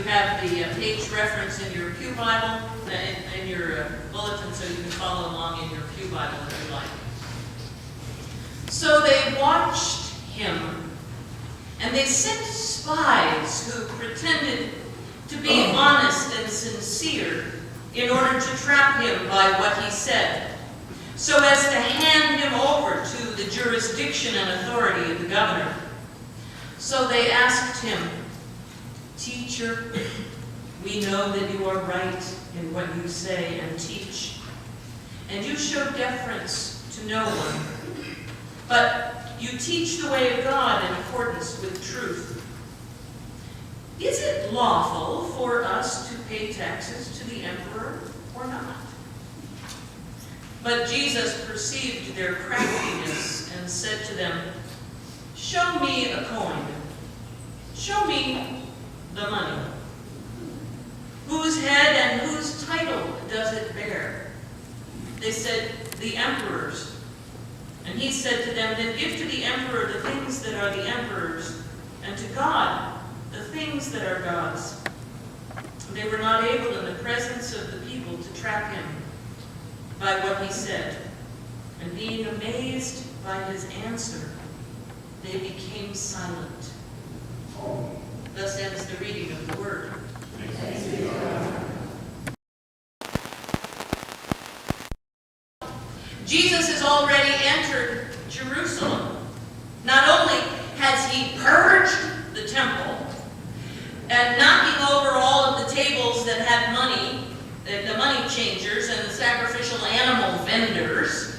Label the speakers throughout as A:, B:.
A: have the page reference in your Pew Bible, in your bulletin, so you can follow along in your Pew Bible if you like. So they watched him, and they sent spies who pretended to be honest and sincere in order to trap him by what he said, so as to hand him over to the jurisdiction and authority of the governor. So they asked him, "Teacher, we know that you are right in what you say and teach, and you show deference to no one, but you teach the way of God in accordance with truth. Is it lawful for us to pay taxes to the emperor or not?" But Jesus perceived their craftiness and said to them, "Show me a coin. Show me the money. Whose head and whose title does it bear?" They said, "The emperor's." And he said to them, "Then give to the emperor the things that are the emperor's, and to God the things that are God's." They were not able in the presence of the people to trap him by what he said. And being amazed by his answer, they became silent. Thus ends the reading of the word.
B: Thanks be to God.
A: Jesus has already entered Jerusalem. Not only has he purged the temple and knocking over all of the tables that had money, the money changers and the sacrificial animal vendors,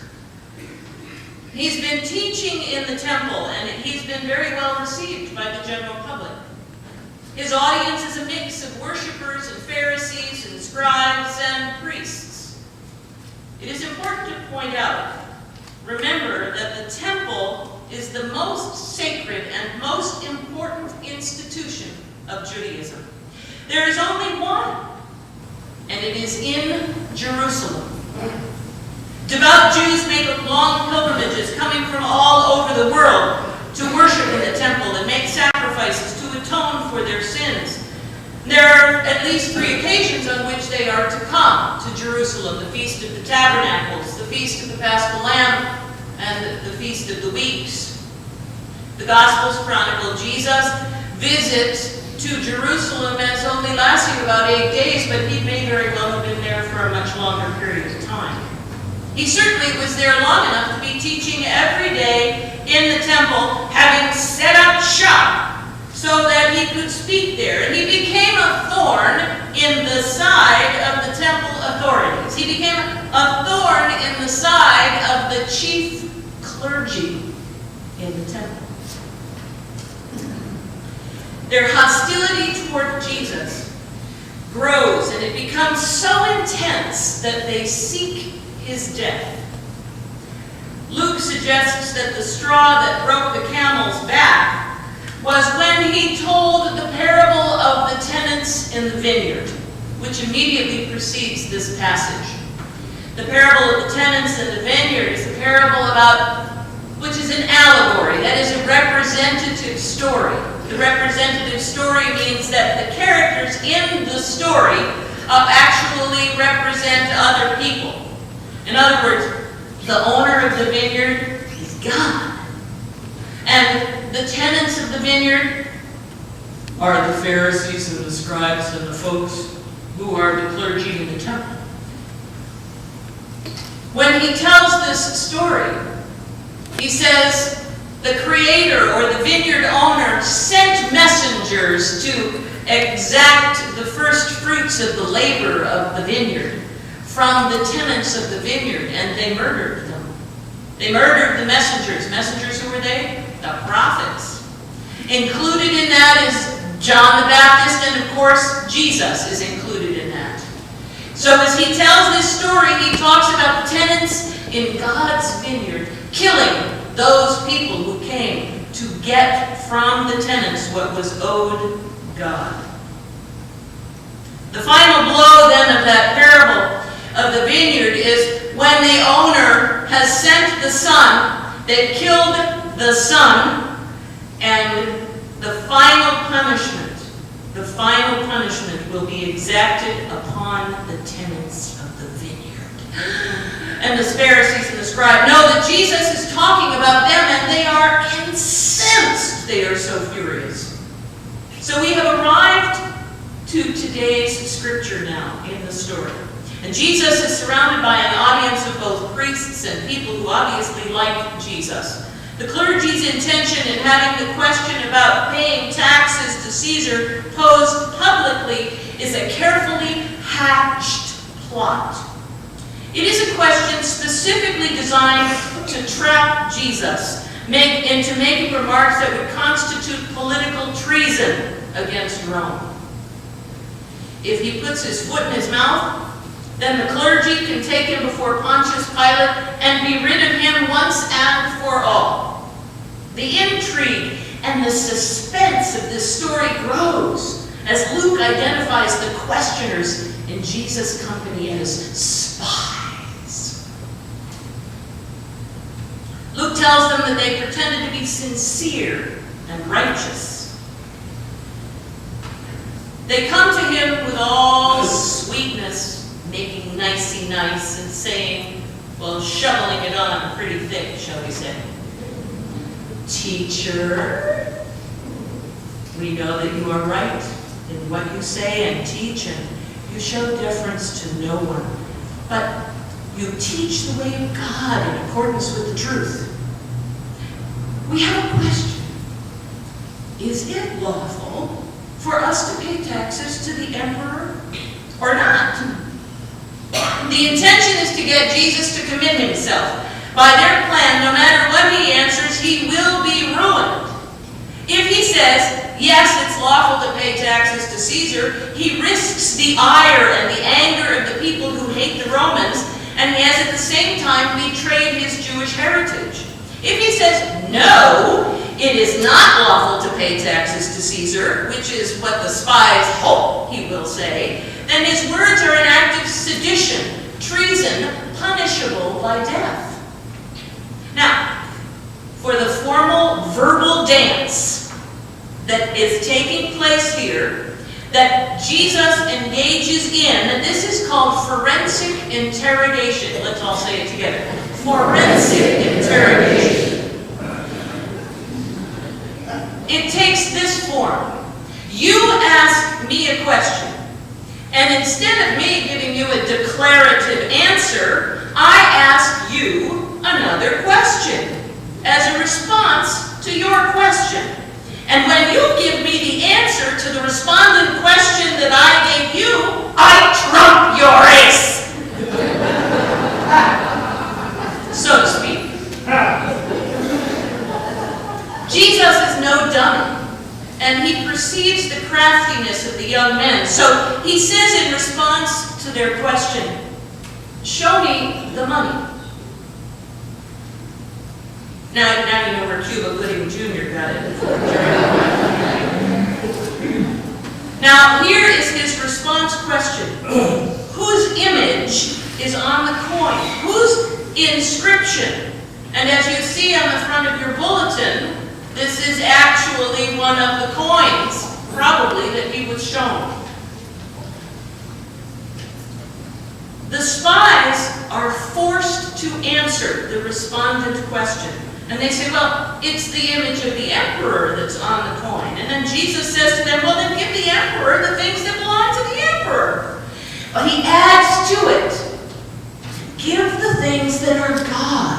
A: he's been teaching in the temple, and he's been very well received by the general public. His audience is a mix of worshipers and Pharisees and scribes and priests. It is important to point out, remember that the temple is the most sacred and most important institution of Judaism. There is only one, and it is in Jerusalem. Devout Jews make long pilgrimages coming from all over the world to worship in the temple and make sacrifices to atone for their sins. There are at least 3 occasions on which they are to come to Jerusalem: the Feast of the Tabernacles, the Feast of the Paschal Lamb, and the Feast of the Weeks. The Gospels chronicle Jesus' visit to Jerusalem as only lasting about 8 days, but he may very well have been there for a much longer period of time. He certainly was there long enough to be teaching every day in the temple, having set up shop so that he could speak there. And he became a thorn in the side of the temple authorities. He became a thorn in the side of the chief clergy in the temple. Their hostility toward Jesus grows, and it becomes so intense that they seek his death. Luke suggests that the straw that broke the camel's back was when he told the parable of the tenants in the vineyard, which immediately precedes this passage. The parable of the tenants in the vineyard is a parable which is an allegory, that is a representative story. The representative story means that the characters in the story actually represent other people. In other words, the owner of the vineyard is God. And the tenants of the vineyard are the Pharisees and the scribes and the folks who are the clergy in the temple. When he tells this story, he says the creator or the vineyard owner sent messengers to exact the first fruits of the labor of the vineyard from the tenants of the vineyard, and they murdered them. They murdered the messengers. Messengers, who were they? The prophets. Included in that is John the Baptist, and of course Jesus is included in that. So as he tells this story, he talks about the tenants in God's vineyard killing those people who came to get from the tenants what was owed God. The final blow then of that parable of the vineyard is when the owner has sent the son, they've killed the son, and the final punishment the final punishment will be exacted upon the tenants of the vineyard. And the Pharisees and the scribes know that Jesus is talking about them, and they are incensed. They are so furious. So we have arrived to today's scripture now in the story. And Jesus is surrounded by an audience of both priests and people who obviously like Jesus. The clergy's intention in having the question about paying taxes to Caesar posed publicly is a carefully hatched plot. It is a question specifically designed to trap Jesus into making remarks that would constitute political treason against Rome. If he puts his foot in his mouth, then the clergy can take him before Pontius Pilate and be rid of him once and for all. The intrigue and the suspense of this story grows as Luke identifies the questioners in Jesus' company as spies. Luke tells them that they pretended to be sincere and righteous. They come to him with all sweetness, making nicey nice and saying, well, shoveling it on pretty thick, shall we say. Teacher, we know that you are right in what you say and teach, and you show deference to no one. But you teach the way of God in accordance with the truth. We have a question. Is it lawful for us to pay taxes to the emperor or not? The intention is to get Jesus to commit himself. By their plan, no matter what he answers, he will be ruined. If he says, yes, it's lawful to pay taxes to Caesar, he risks the ire and the anger of the people who hate the Romans, and he has at the same time betrayed his Jewish heritage. If he says, no, it is not lawful to pay taxes to Caesar, which is what the spies hope he will say, then his words are an act of sedition, treason, punishable by death. Now, for the formal verbal dance that is taking place here, that Jesus engages in, this is called forensic interrogation. Let's all say it together. Forensic interrogation. It takes this form. You ask me a question, and instead of me giving you a declarative answer, I ask you another question as a response to your question. And when you give me the answer to the respondent question that I gave you, I trump your race, so to speak. Jesus is no dummy, and he perceives the craftiness of the young men. So he says in response to their question, show me the money. Now you know where Cuba Gooding Jr. got it. Now here is his response question. Whose image is on the coin? Whose inscription? And as you see on the front of your bulletin, this is actually one of the coins, probably, that he was shown. The spies are forced to answer the respondent question. And they say, well, it's the image of the emperor that's on the coin. And then Jesus says to them, well, then give the emperor the things that belong to the emperor. But he adds to it, give the things that are God